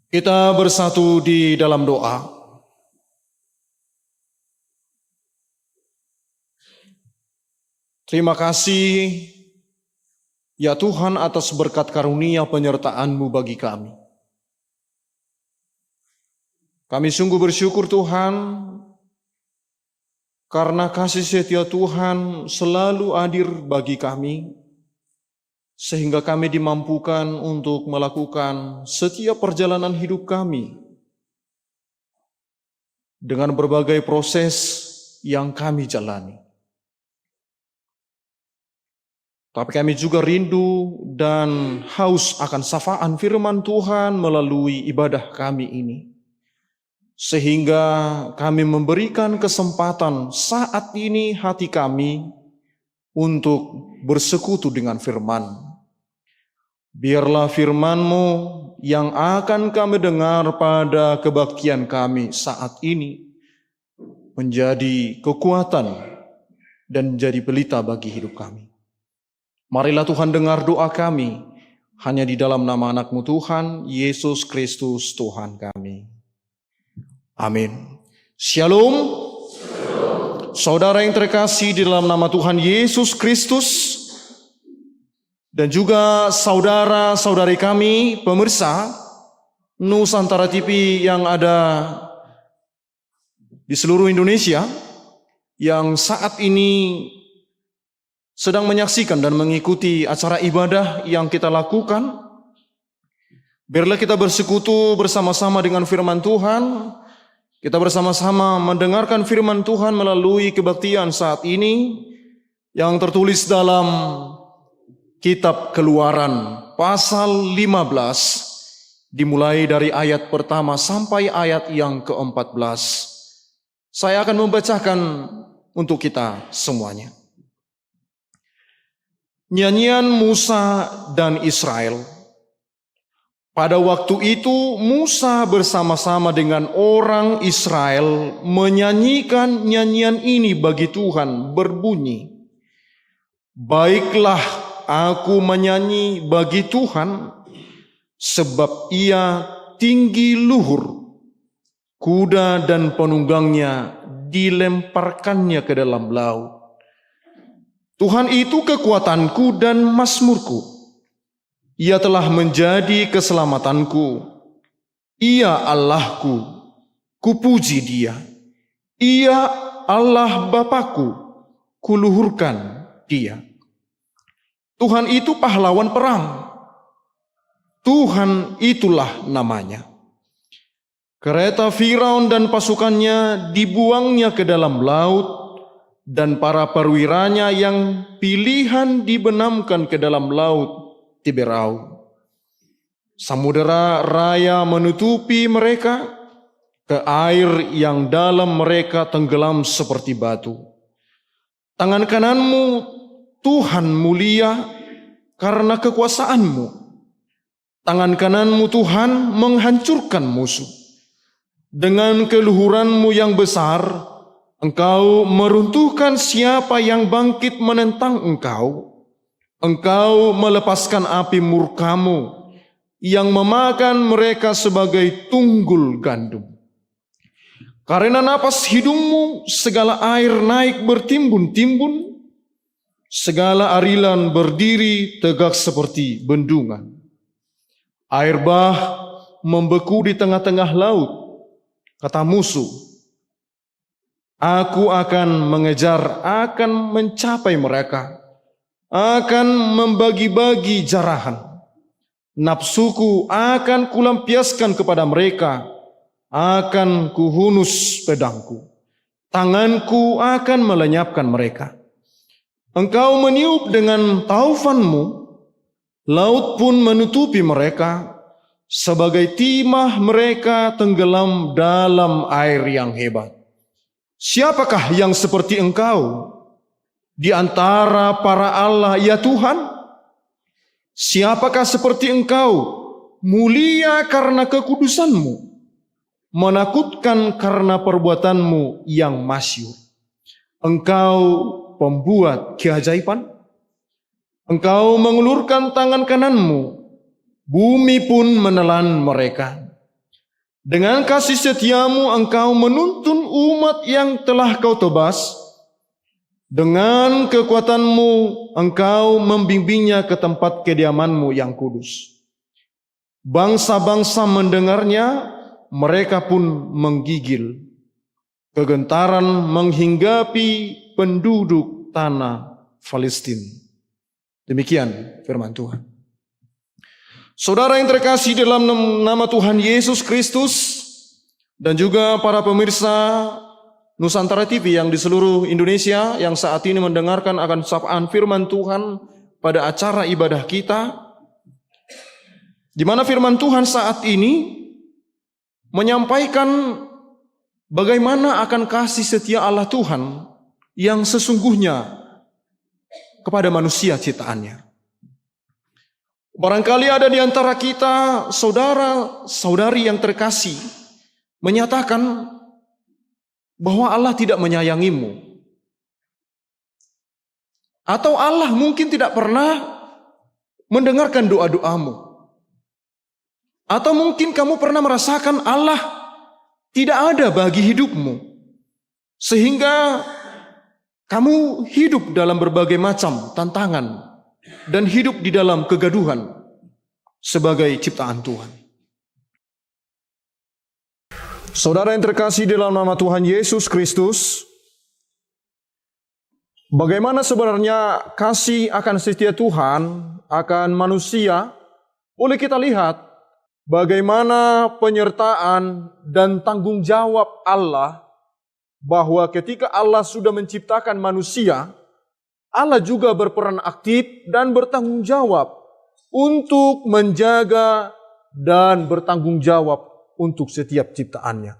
Kita bersatu di dalam doa. Terima kasih ya Tuhan atas berkat karunia penyertaan-Mu bagi kami. Kami sungguh bersyukur Tuhan karena kasih setia Tuhan selalu hadir bagi kami, sehingga kami dimampukan untuk melakukan setiap perjalanan hidup kami dengan berbagai proses yang kami jalani. Tapi kami juga rindu dan haus akan syafaan firman Tuhan melalui ibadah kami ini. Sehingga kami memberikan kesempatan saat ini hati kami untuk bersekutu dengan firman. Biarlah firman-Mu yang akan kami dengar pada kebaktian kami saat ini menjadi kekuatan dan menjadi pelita bagi hidup kami. Marilah Tuhan dengar doa kami, hanya di dalam nama anak-Mu Tuhan, Yesus Kristus Tuhan kami. Amin. Shalom. Saudara yang terkasih di dalam nama Tuhan Yesus Kristus, dan juga saudara-saudari kami, pemirsa Nusantara TV yang ada di seluruh Indonesia, yang saat ini sedang menyaksikan dan mengikuti acara ibadah yang kita lakukan. Biarlah kita bersekutu bersama-sama dengan firman Tuhan. Kita bersama-sama mendengarkan firman Tuhan melalui kebaktian saat ini yang tertulis dalam Kitab Keluaran pasal 15, dimulai dari ayat pertama sampai ayat yang ke-14. Saya akan membacakan untuk kita semuanya. Nyanyian Musa dan Israel. Pada waktu itu Musa bersama-sama dengan orang Israel menyanyikan nyanyian ini bagi Tuhan, berbunyi, "Baiklah aku menyanyi bagi Tuhan, sebab Ia tinggi luhur, kuda dan penunggangnya dilemparkannya ke dalam laut. Tuhan itu kekuatanku dan mazmurku. Ia telah menjadi keselamatanku. Ia Allahku, kupuji Dia. Ia Allah Bapakku, kuluhurkan Dia. Tuhan itu pahlawan perang. Tuhan itulah namanya. Kereta Firaun dan pasukannya dibuangnya ke dalam laut, dan para perwiranya yang pilihan dibenamkan ke dalam laut Tiberau. Samudera raya menutupi mereka, ke air yang dalam mereka tenggelam seperti batu. Tangan kananmu Tuhan mulia karena kekuasaan-Mu. Tangan kananmu Tuhan menghancurkan musuh. Dengan keluhuran-Mu yang besar, Engkau meruntuhkan siapa yang bangkit menentang Engkau. Engkau melepaskan api murka-Mu yang memakan mereka sebagai tunggul gandum. Karena napas hidung-Mu segala air naik bertimbun-timbun, segala arilan berdiri tegak seperti bendungan. Air bah membeku di tengah-tengah laut. Kata musuh, aku akan mengejar, akan mencapai mereka, akan membagi-bagi jarahan. Nafsuku akan kulampiaskan kepada mereka, akan kuhunus pedangku. Tanganku akan melenyapkan mereka. Engkau meniup dengan taufan-Mu, laut pun menutupi mereka. Sebagai timah mereka tenggelam dalam air yang hebat. Siapakah yang seperti Engkau di antara para Allah, ya Tuhan? Siapakah seperti Engkau, mulia karena kekudusan-Mu, menakutkan karena perbuatan-Mu yang masyhur? Engkau pembuat keajaiban. Engkau mengulurkan tangan kanan-Mu, bumi pun menelan mereka. Dengan kasih setiamu engkau menuntun umat yang telah kau tebas. Dengan kekuatanmu engkau membimbingnya ke tempat kediamanmu yang kudus. Bangsa-bangsa mendengarnya, mereka pun menggigil. Kegentaran menghinggapi penduduk tanah Palestina. Demikian firman Tuhan. Saudara yang terkasih dalam nama Tuhan Yesus Kristus dan juga para pemirsa Nusantara TV yang di seluruh Indonesia yang saat ini mendengarkan akan sapaan firman Tuhan pada acara ibadah kita, di mana firman Tuhan saat ini menyampaikan bagaimana akan kasih setia Allah Tuhan yang sesungguhnya kepada manusia ciptaannya. Barangkali ada di antara kita saudara-saudari yang terkasih menyatakan bahwa Allah tidak menyayangimu. Atau Allah mungkin tidak pernah mendengarkan doa-doamu. Atau mungkin kamu pernah merasakan Allah tidak ada bagi hidupmu. Sehingga kamu hidup dalam berbagai macam tantangan dan hidup di dalam kegaduhan sebagai ciptaan Tuhan. Saudara yang terkasih dalam nama Tuhan Yesus Kristus, bagaimana sebenarnya kasih akan setia Tuhan akan manusia? Boleh kita lihat bagaimana penyertaan dan tanggung jawab Allah, bahwa ketika Allah sudah menciptakan manusia, Allah juga berperan aktif dan bertanggung jawab untuk menjaga dan bertanggung jawab untuk setiap ciptaannya.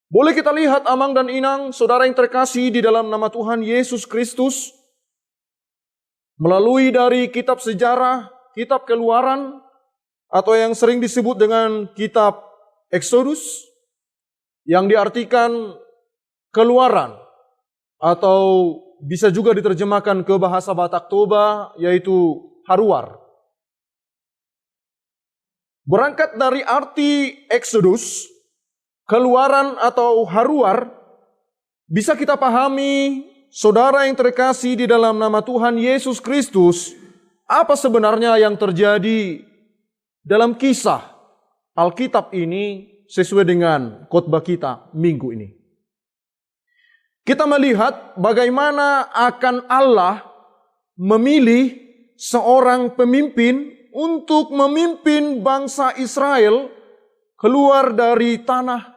Boleh kita lihat amang dan inang, saudara yang terkasih di dalam nama Tuhan Yesus Kristus, melalui dari kitab sejarah, kitab Keluaran, atau yang sering disebut dengan kitab Exodus, yang diartikan keluaran, atau bisa juga diterjemahkan ke bahasa Batak Toba, yaitu haruar. Berangkat dari arti Exodus, keluaran atau haruar, bisa kita pahami, saudara yang terkasih di dalam nama Tuhan Yesus Kristus, apa sebenarnya yang terjadi dalam kisah Alkitab ini sesuai dengan khotbah kita minggu ini. Kita melihat bagaimana akan Allah memilih seorang pemimpin untuk memimpin bangsa Israel keluar dari tanah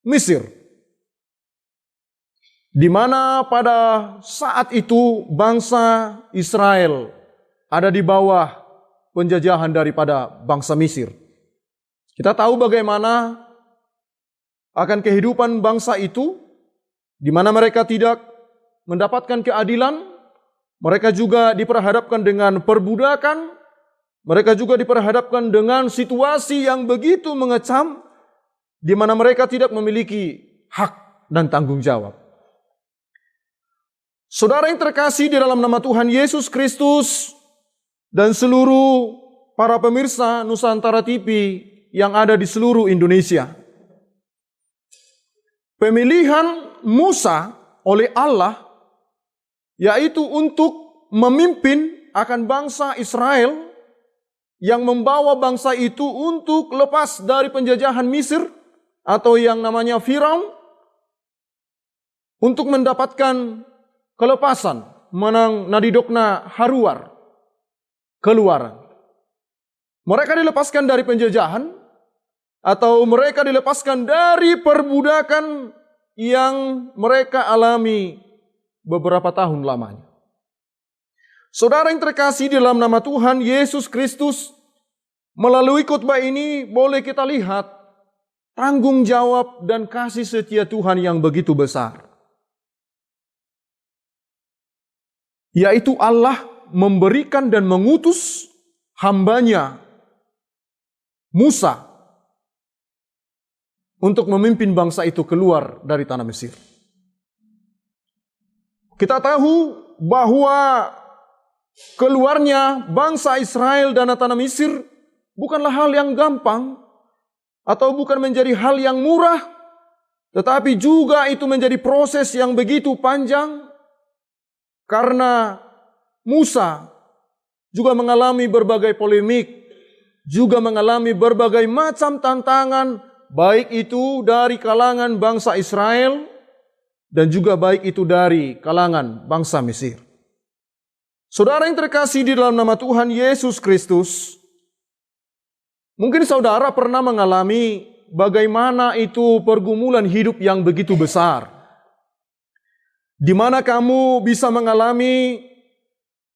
Mesir. Di mana pada saat itu bangsa Israel ada di bawah penjajahan daripada bangsa Mesir. Kita tahu bagaimana akan kehidupan bangsa itu, di mana mereka tidak mendapatkan keadilan, mereka juga diperhadapkan dengan perbudakan, mereka juga diperhadapkan dengan situasi yang begitu mengecam, di mana mereka tidak memiliki hak dan tanggung jawab. Saudara yang terkasih di dalam nama Tuhan Yesus Kristus dan seluruh para pemirsa Nusantara TV yang ada di seluruh Indonesia, pemilihan Musa oleh Allah, yaitu untuk memimpin akan bangsa Israel, yang membawa bangsa itu untuk lepas dari penjajahan Mesir atau yang namanya Firaun, untuk mendapatkan kelepasan, menang nadidokna haruar, keluaran. Mereka dilepaskan dari penjajahan, atau mereka dilepaskan dari perbudakan yang mereka alami beberapa tahun lamanya. Saudara yang terkasih dalam nama Tuhan Yesus Kristus, melalui khotbah ini boleh kita lihat tanggung jawab dan kasih setia Tuhan yang begitu besar. Yaitu Allah memberikan dan mengutus hambanya Musa untuk memimpin bangsa itu keluar dari tanah Mesir. Kita tahu bahwa keluarnya bangsa Israel dari tanah Mesir bukanlah hal yang gampang atau bukan menjadi hal yang murah, tetapi juga itu menjadi proses yang begitu panjang, karena Musa juga mengalami berbagai polemik, juga mengalami berbagai macam tantangan, baik itu dari kalangan bangsa Israel, dan juga baik itu dari kalangan bangsa Mesir. Saudara yang terkasih di dalam nama Tuhan Yesus Kristus, mungkin saudara pernah mengalami bagaimana itu pergumulan hidup yang begitu besar, di mana kamu bisa mengalami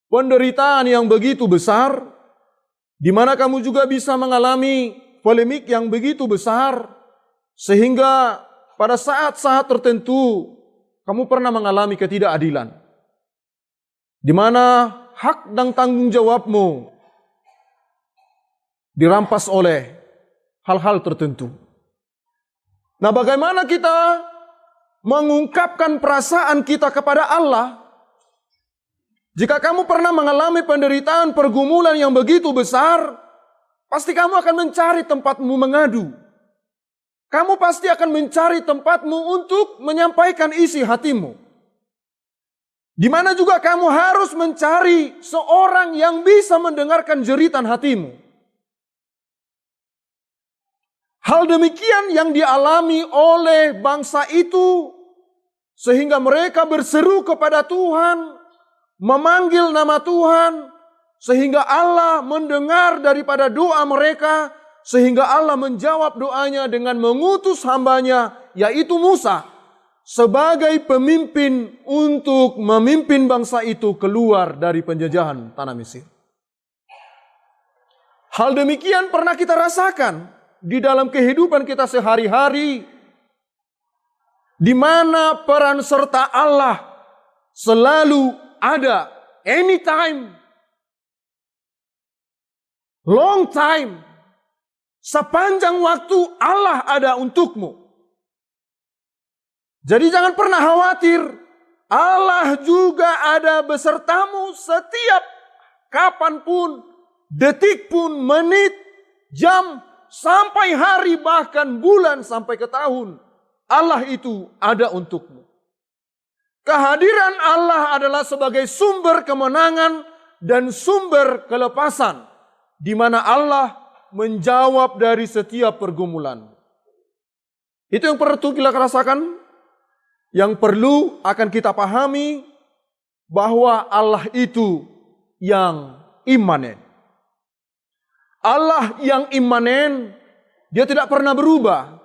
penderitaan yang begitu besar, di mana kamu juga bisa mengalami polemik yang begitu besar, sehingga pada saat-saat tertentu kamu pernah mengalami ketidakadilan, di mana hak dan tanggung jawabmu dirampas oleh hal-hal tertentu. Nah, bagaimana kita mengungkapkan perasaan kita kepada Allah jika kamu pernah mengalami penderitaan pergumulan yang begitu besar? Pasti kamu akan mencari tempatmu mengadu. Kamu pasti akan mencari tempatmu untuk menyampaikan isi hatimu. Di mana juga kamu harus mencari seorang yang bisa mendengarkan jeritan hatimu. Hal demikian yang dialami oleh bangsa itu, sehingga mereka berseru kepada Tuhan, memanggil nama Tuhan, sehingga Allah mendengar daripada doa mereka, sehingga Allah menjawab doanya dengan mengutus hambanya, yaitu Musa, sebagai pemimpin untuk memimpin bangsa itu keluar dari penjajahan tanah Mesir. Hal demikian pernah kita rasakan di dalam kehidupan kita sehari-hari, di mana peran serta Allah selalu ada, anytime, long time, sepanjang waktu Allah ada untukmu. Jadi jangan pernah khawatir, Allah juga ada besertamu setiap kapanpun, detik pun, menit, jam, sampai hari, bahkan bulan, sampai ke tahun. Allah itu ada untukmu. Kehadiran Allah adalah sebagai sumber kemenangan dan sumber kelepasan, di mana Allah menjawab dari setiap pergumulan. Itu yang perlu kita rasakan, yang perlu akan kita pahami, bahwa Allah itu yang imanen. Allah yang imanen, Dia tidak pernah berubah.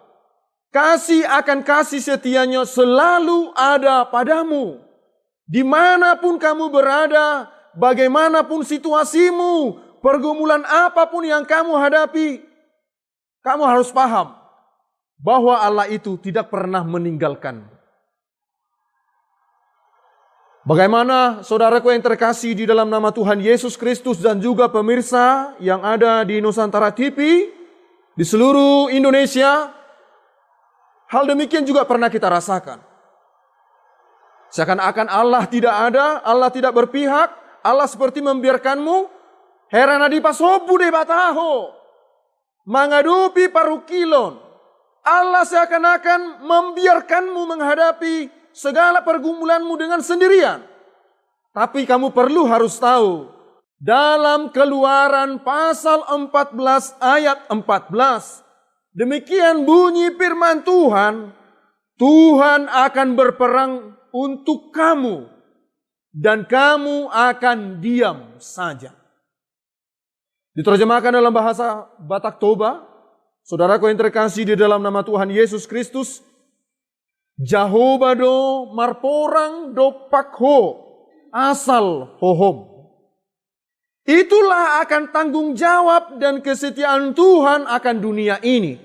Kasih akan kasih setianya selalu ada padamu. Dimanapun kamu berada, bagaimanapun situasimu, pergumulan apapun yang kamu hadapi, kamu harus paham bahwa Allah itu tidak pernah meninggalkan. Bagaimana saudaraku yang terkasih di dalam nama Tuhan Yesus Kristus dan juga pemirsa yang ada di Nusantara TV, di seluruh Indonesia, hal demikian juga pernah kita rasakan. Seakan-akan Allah tidak ada, Allah tidak berpihak, Allah seperti membiarkanmu, herana di pasobu de bataho, menghadapi parukilon. Allah seakan-akan membiarkanmu menghadapi segala pergumulanmu dengan sendirian. Tapi kamu perlu harus tahu, dalam Keluaran pasal 14 ayat 14, demikian bunyi firman Tuhan, Tuhan akan berperang untuk kamu, dan kamu akan diam saja. Diterjemahkan dalam bahasa Batak Toba, saudaraku yang terkasih di dalam nama Tuhan Yesus Kristus, Jehovah do marporang do pakho asal hohom. Itulah akan tanggung jawab dan kesetiaan Tuhan akan dunia ini.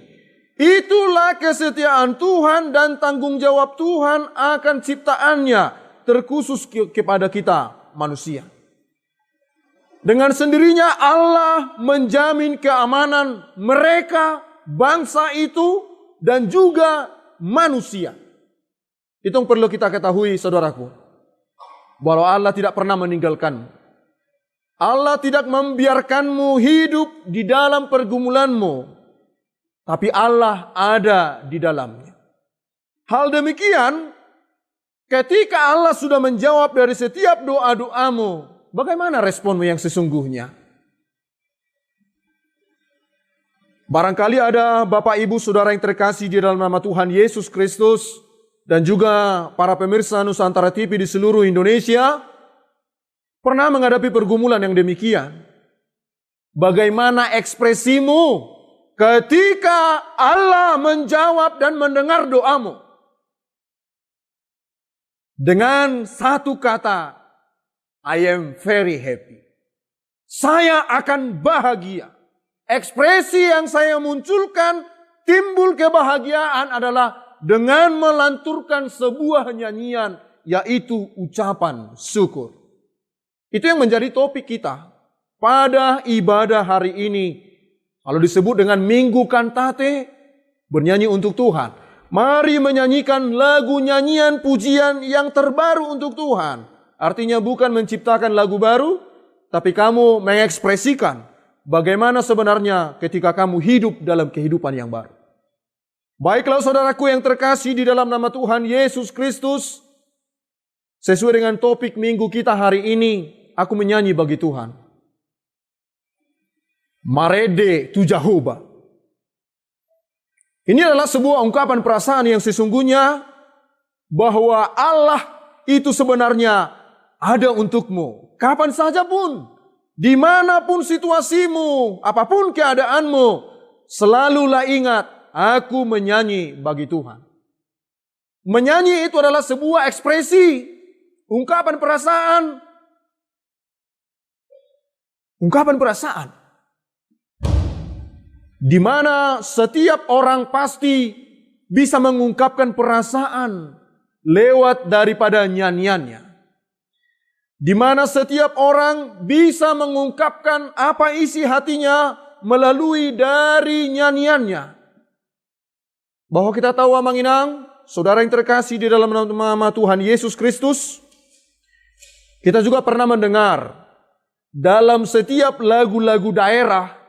Itulah kesetiaan Tuhan dan tanggung jawab Tuhan akan ciptaannya, terkhusus kepada kita manusia. Dengan sendirinya Allah menjamin keamanan mereka, bangsa itu, dan juga manusia. Itu yang perlu kita ketahui, saudaraku, bahwa Allah tidak pernah meninggalkanmu. Allah tidak membiarkanmu hidup di dalam pergumulanmu. tapi Allah ada di dalamnya. Hal demikian, ketika Allah sudah menjawab dari setiap doa-doamu, bagaimana responmu yang sesungguhnya? Barangkali ada Bapak Ibu Saudara yang terkasih di dalam nama Tuhan Yesus Kristus, dan juga para pemirsa Nusantara TV di seluruh Indonesia, pernah menghadapi pergumulan yang demikian. Bagaimana ekspresimu ketika Allah menjawab dan mendengar doamu? Dengan satu kata, I am very happy. Saya akan bahagia. Ekspresi yang saya munculkan, timbul kebahagiaan adalah dengan melanturkan sebuah nyanyian, yaitu ucapan syukur. Itu yang menjadi topik kita pada ibadah hari ini. Kalau disebut dengan Minggu Kantate, bernyanyi untuk Tuhan. Mari menyanyikan lagu nyanyian pujian yang terbaru untuk Tuhan. Artinya bukan menciptakan lagu baru, tapi kamu mengekspresikan bagaimana sebenarnya ketika kamu hidup dalam kehidupan yang baru. Baiklah saudaraku yang terkasih di dalam nama Tuhan Yesus Kristus, sesuai dengan topik minggu kita hari ini, aku menyanyi bagi Tuhan. Marede tu Jehovah. Ini adalah sebuah ungkapan perasaan yang sesungguhnya bahwa Allah itu sebenarnya ada untukmu. Kapan saja pun, dimanapun situasimu, apapun keadaanmu, selalulah ingat, aku menyanyi bagi Tuhan. Menyanyi itu adalah sebuah ekspresi, ungkapan perasaan. Ungkapan perasaan. Di mana setiap orang pasti bisa mengungkapkan perasaan lewat daripada nyanyiannya. Di mana setiap orang bisa mengungkapkan apa isi hatinya melalui dari nyanyiannya. Bahwa kita tahu Amang Inang, saudara yang terkasih di dalam nama Tuhan Yesus Kristus, kita juga pernah mendengar dalam setiap lagu-lagu daerah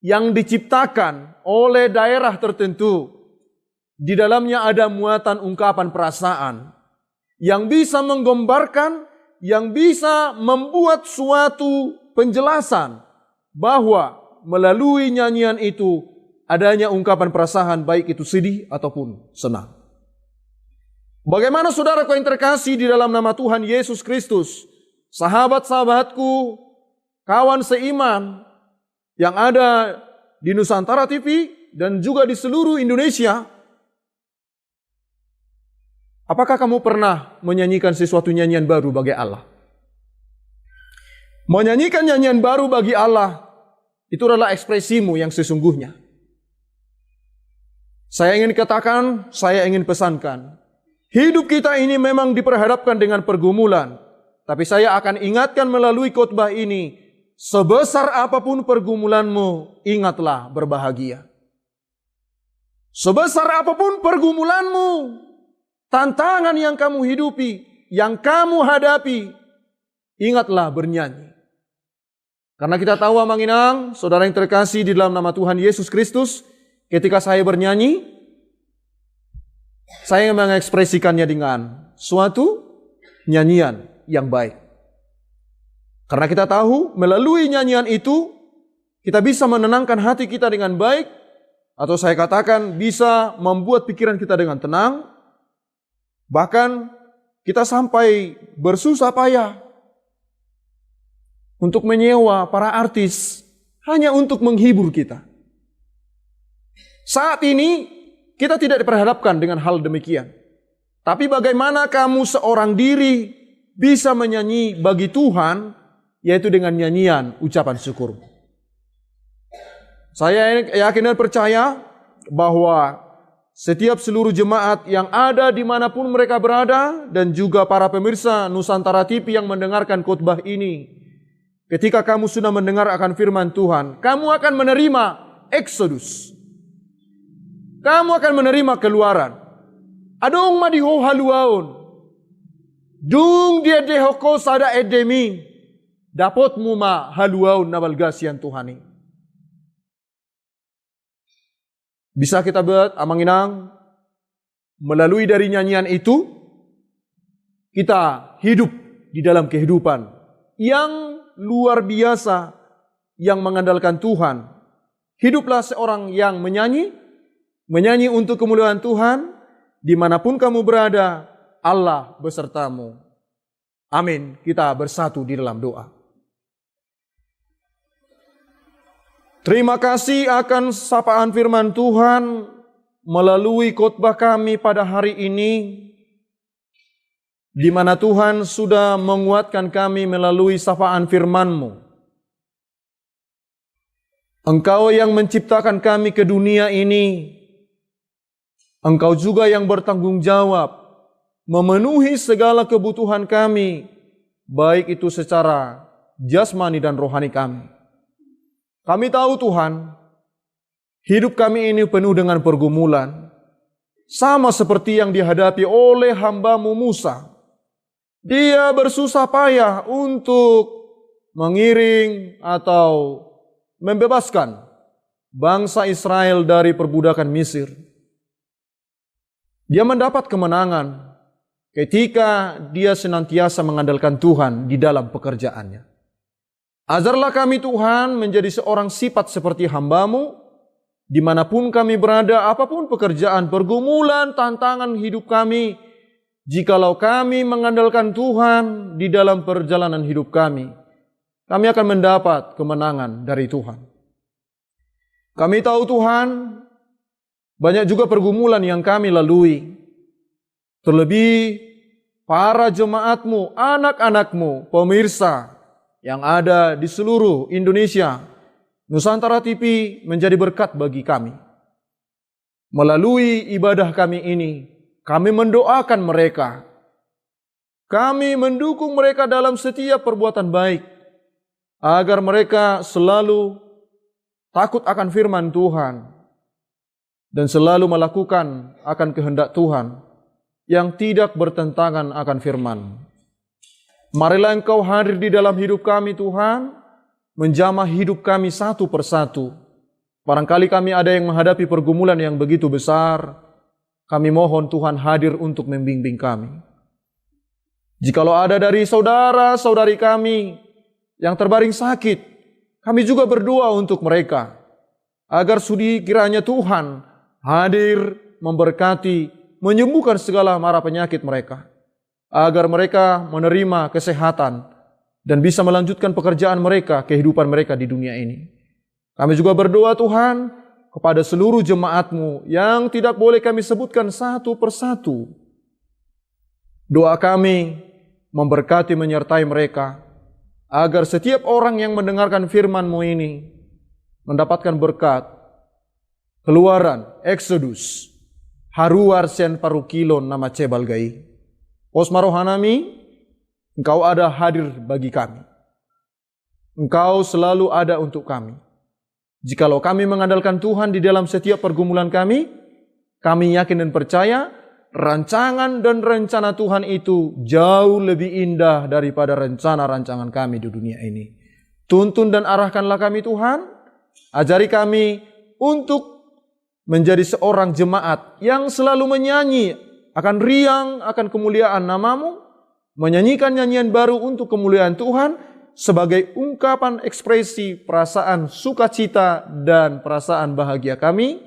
yang diciptakan oleh daerah tertentu, di dalamnya ada muatan ungkapan perasaan yang bisa menggambarkan, yang bisa membuat suatu penjelasan bahwa melalui nyanyian itu adanya ungkapan perasaan, baik itu sedih ataupun senang. Bagaimana saudaraku yang terkasih di dalam nama Tuhan Yesus Kristus, sahabat-sahabatku, kawan seiman yang ada di Nusantara TV dan juga di seluruh Indonesia, apakah kamu pernah menyanyikan sesuatu nyanyian baru bagi Allah? Menyanyikan nyanyian baru bagi Allah, itu adalah ekspresimu yang sesungguhnya. Saya ingin katakan, saya ingin pesankan, hidup kita ini memang diperhadapkan dengan pergumulan, tapi saya akan ingatkan melalui khotbah ini, sebesar apapun pergumulanmu, ingatlah berbahagia. Sebesar apapun pergumulanmu, tantangan yang kamu hidupi, yang kamu hadapi, ingatlah bernyanyi. Karena kita tahu Amang Inang, saudara yang terkasih di dalam nama Tuhan Yesus Kristus, ketika saya bernyanyi, saya mengekspresikannya dengan suatu nyanyian yang baik. Karena kita tahu melalui nyanyian itu kita bisa menenangkan hati kita dengan baik, atau saya katakan bisa membuat pikiran kita dengan tenang. Bahkan kita sampai bersusah payah untuk menyewa para artis hanya untuk menghibur kita. Saat ini kita tidak diperhadapkan dengan hal demikian. Tapi bagaimana kamu seorang diri bisa menyanyi bagi Tuhan, yaitu dengan nyanyian ucapan syukur. Saya yakin dan percaya bahwa setiap seluruh jemaat yang ada dimanapun mereka berada, dan juga para pemirsa Nusantara TV yang mendengarkan khotbah ini, ketika kamu sudah mendengar akan firman Tuhan, kamu akan menerima Exodus. Kamu akan menerima keluaran. Adong madiho haluaon. Dung dia dehoko sada edemi. Dapat muma haluaon nabalgasian Tuhani. Bisa kita buat amanginang, melalui dari nyanyian itu, kita hidup di dalam kehidupan yang luar biasa, yang mengandalkan Tuhan. Hiduplah seorang yang menyanyi untuk kemuliaan Tuhan, dimanapun kamu berada, Allah besertamu. Amin. Kita bersatu di dalam doa. Terima kasih akan sapaan firman Tuhan melalui khotbah kami pada hari ini, di mana Tuhan sudah menguatkan kami melalui sapaan firman-Mu. Engkau yang menciptakan kami ke dunia ini, Engkau juga yang bertanggung jawab memenuhi segala kebutuhan kami, baik itu secara jasmani dan rohani kami. Kami tahu Tuhan, hidup kami ini penuh dengan pergumulan, sama seperti yang dihadapi oleh hamba-Mu Musa. Dia bersusah payah untuk mengiring atau membebaskan bangsa Israel dari perbudakan Mesir. Dia mendapat kemenangan ketika dia senantiasa mengandalkan Tuhan di dalam pekerjaannya. Ajarlah kami Tuhan menjadi seorang sifat seperti hamba-Mu, dimanapun kami berada, apapun pekerjaan, pergumulan, tantangan hidup kami, jikalau kami mengandalkan Tuhan di dalam perjalanan hidup kami akan mendapat kemenangan dari Tuhan. Kami tahu Tuhan, banyak juga pergumulan yang kami lalui, terlebih para jemaat-Mu, anak-anak-Mu, pemirsa yang ada di seluruh Indonesia, Nusantara TV menjadi berkat bagi kami. Melalui ibadah kami ini, kami mendoakan mereka. Kami mendukung mereka dalam setiap perbuatan baik, agar mereka selalu takut akan firman Tuhan, dan selalu melakukan akan kehendak Tuhan yang tidak bertentangan akan firman. Marilah Engkau hadir di dalam hidup kami Tuhan, menjamah hidup kami satu persatu. Barangkali kami ada yang menghadapi pergumulan yang begitu besar, kami mohon Tuhan hadir untuk membimbing kami. Jikalau ada dari saudara-saudari kami yang terbaring sakit, kami juga berdoa untuk mereka, agar sudi kiranya Tuhan hadir memberkati, menyembuhkan segala mara penyakit mereka, agar mereka menerima kesehatan dan bisa melanjutkan pekerjaan mereka, kehidupan mereka di dunia ini. Kami juga berdoa Tuhan kepada seluruh jemaat-Mu yang tidak boleh kami sebutkan satu persatu. Doa kami memberkati menyertai mereka, agar setiap orang yang mendengarkan firman-Mu ini mendapatkan berkat. Keluaran, Exodus, haruar sen parukilon nama cebal gai. Osmarohanami, Engkau ada hadir bagi kami. Engkau selalu ada untuk kami. Jikalau kami mengandalkan Tuhan di dalam setiap pergumulan kami yakin dan percaya rancangan dan rencana Tuhan itu jauh lebih indah daripada rencana-rancangan kami di dunia ini. Tuntun dan arahkanlah kami Tuhan, ajari kami untuk menjadi seorang jemaat yang selalu menyanyi akan riang, akan kemuliaan nama-Mu, menyanyikan nyanyian baru untuk kemuliaan Tuhan sebagai ungkapan ekspresi perasaan sukacita dan perasaan bahagia kami,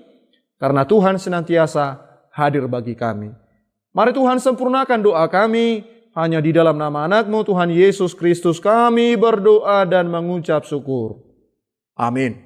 karena Tuhan senantiasa hadir bagi kami. Mari Tuhan sempurnakan doa kami, hanya di dalam nama anak-Mu Tuhan Yesus Kristus kami berdoa dan mengucap syukur. Amin.